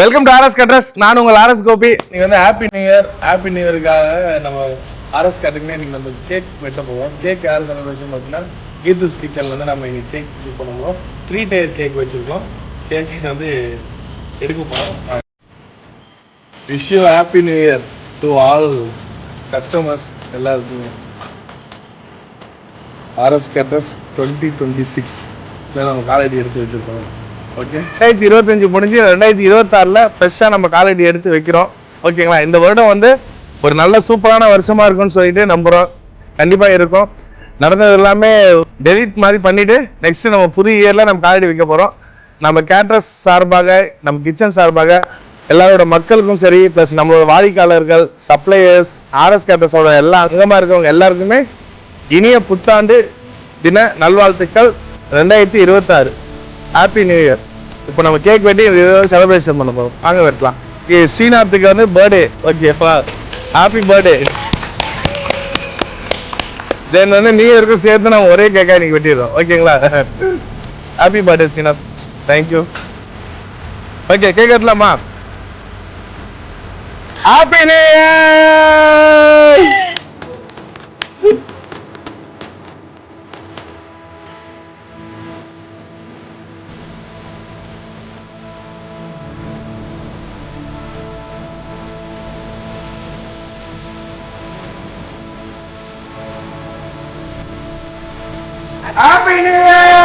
Welcome to RS Guterres. நான் உங்கள் RS Gopi. நீங்கள் வந்து ஹாப்பி நியூ இயருக்காக நம்ம ஆர்எஸ் கட்டுக்குனே நீங்கள் நம்ம கேக் வெட்ட போவோம். கேக் யார் செலிப்ரேஷன் பார்த்தீங்கன்னா கீதூஸ் கிச்சனில் வந்து நம்ம இன்னைக்கு கேக் இது பண்ணுவோம். 3 டயர் கேக் வச்சுருக்கோம். கேக் வந்து எடுக்க போகிறோம். Wish you happy new year to all customers எல்லாருக்குமே. ஆர்எஸ் கட்ரஸ் 2026 நம்ம காலேஜ் எடுத்து வச்சுருக்கோம். ஓகே, 2025 முடிஞ்சு 2026 ஃப்ரெஷ்ஷாக நம்ம காலடி எடுத்து வைக்கிறோம். ஓகேங்களா? இந்த வருடம் வந்து ஒரு நல்ல சூப்பரான வருஷமாக இருக்கும்னு சொல்லிட்டு நம்புகிறோம். கண்டிப்பாக இருக்கும். நடந்தது எல்லாமே டெலிட் மாதிரி பண்ணிவிட்டு நெக்ஸ்ட்டு நம்ம புது இயரில் நம்ம காலடி வைக்க போகிறோம். நம்ம கேட்ரஸ் சார்பாக, நம்ம கிச்சன் சார்பாக எல்லாரோட மக்களுக்கும் சரி, ப்ளஸ் நம்மளோட வாடிக்கையாளர்கள், சப்ளையர்ஸ், ஆர்எஸ் கேட்ரஸோட எல்லா அங்கமாக இருக்கவங்க எல்லாருக்குமே இனிய புத்தாண்டு தின நல்வாழ்த்துக்கள் 2026. Happy new year. இப்போ நம்ம கேக் வெட்டி செலிப்ரேஷன் பண்ண போகிறோம். வாங்க வெட்டலாம். ஸ்ரீநாத்துக்கு வந்து பர்த்டே. ஓகேப்பா, ஹாப்பி பர்த்டே. தென் வந்து நியூ இயருக்கும் சேர்த்து நம்ம ஒரே கேக்காக இன்னைக்கு வெட்டிடுறோம். ஓகேங்களா? Happy birthday Srinath. Thank you. Okay, cake வெட்டலாமா? Happy new year. Happy New Year!